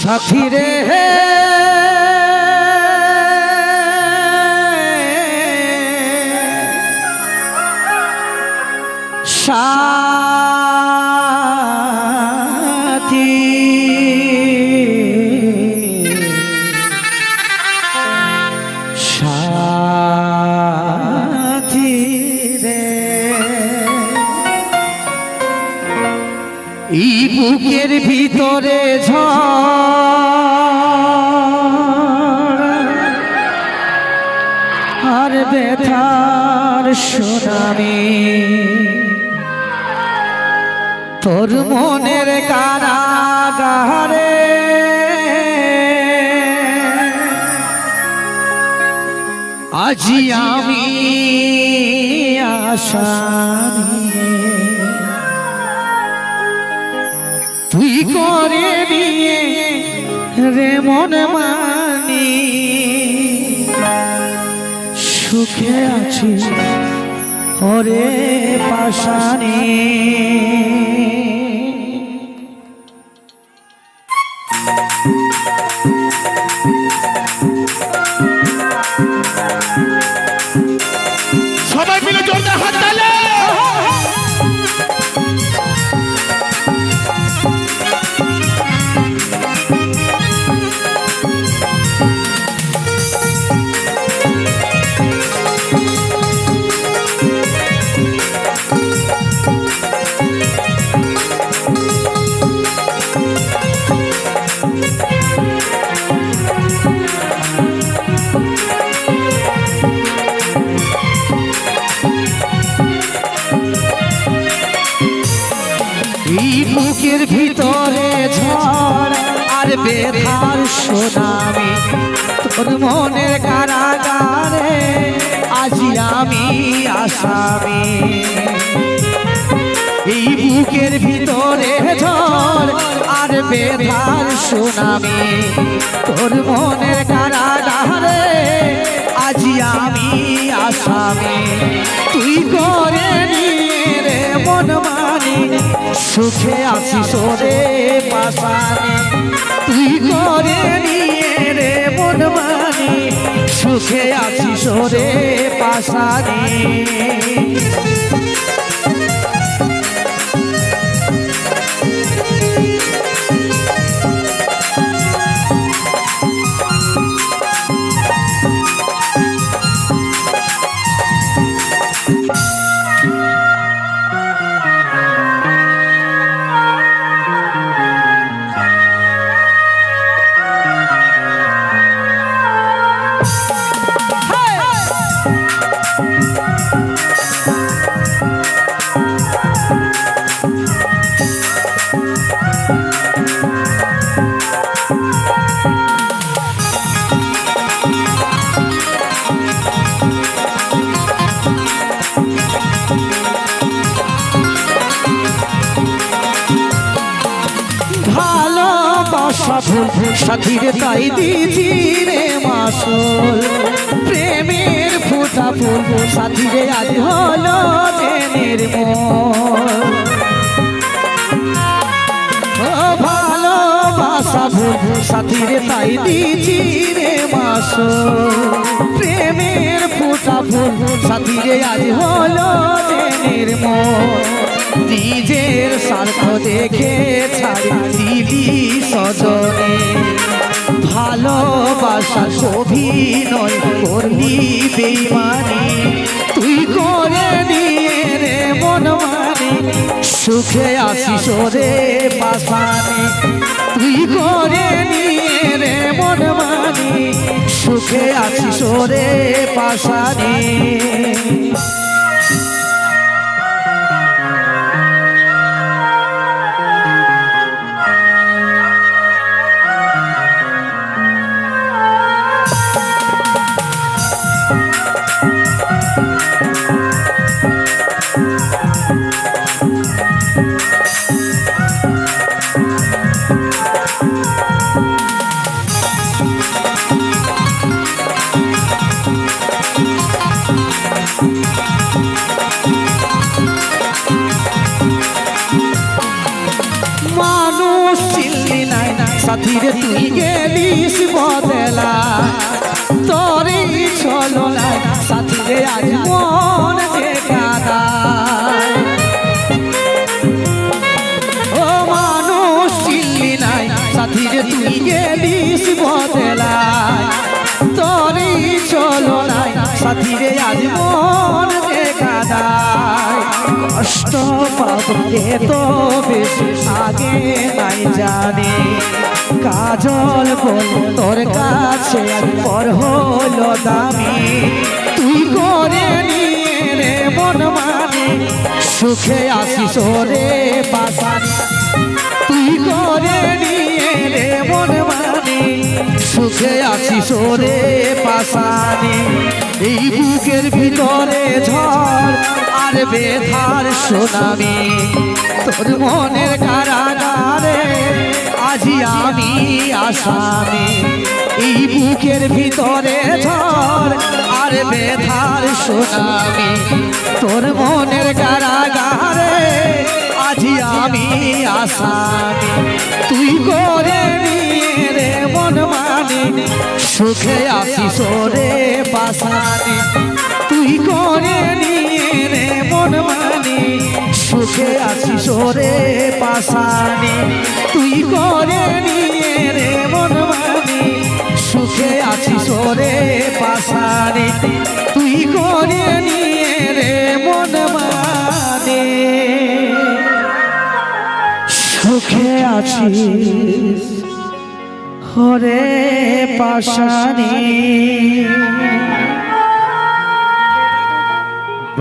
সাথী রে সাথী সাথী রে এই বুকের ভিতরে ঝড় আর ব্যথার সুনামি তোর মনের কারাগারে আজি আমি আসামি তুই করে নিয়ে রে মন মানি সুখে আছি ওরে পাশানি সবাই মিলে জোরদার হাত তালে বুকের ভিতরে ঝড় আর ব্যথার সুনামি তোর মনের কারাগারে আজি আমি আসামি এই বুকের ভিতরে ঝড় আর ব্যথার সুনামি তোর মনের কারাগারে আজি আমি আসামি তুই করে নিয়ে রে মন মানি সুখে আছিস রে পাশানি তুই করে নিয়ে রে মন মানি সুখে আছিস রে পাশানি সাথী রে তাই দিছি রে মাসুল প্রেমের ফোঁটা ফুল সাথী রে আজ হলো নির্মল ভালোবাসা ভুল সাথী রে তাই দিছি রে মাসুল প্রেমের ফোঁটা ফুল সাথী রে আজ হলো নির্মল নিজের স্বার্থ দেখে ছাড়ি দিলি সজনে ভালোবাসা অভিনয় করলি বেইমানি তুই করে নিয়ে রে মন মানি সুখে আসিস রে পাশানি তুই করে নিয়ে রে মন মানি সুখে আসিস রে পাশানি সাথীরে তুই গেলিস বদলা তোরই চলো নাই সাথী রে আজ মন যে কাদায় ও মানুষ চিনলি নাই সাথী রে তুই গেলিস বদলা তোরই চলো নাই সাথী রে আজ মন যে কাদায় কষ্ট পাবো এত বেশি আগে নাই জানি কাজল বল তোর কাছে পর হলো দামি তুই করে নিয়ে রে মন মানে সুখে আসিস রে পাশানি তুই করে নিয়ে রে মন মানে সুখে আসিস রে পাশানি এই বুকের ভিতরে ঝড় আর বেধার সোনামি তোর মনের কারাগারে আজি আমি আসামি এই বুকের ভিতরে ঝড় আর বেধার সোনামি তোর মনের কারাগারে আজি আমি আসামি তুই করে নিয়ে রে মন মানে সুখে আসিস রে পাশানি তুই করে নিয়ে রে মন মানে সুখে আসিস রে পাশানি তুই করে নিয়ে রে মন মানে সুখে আসিস রে পাশানি তুই করে নিয়ে রে মন মানে সুখে আছিস রে পাশানি।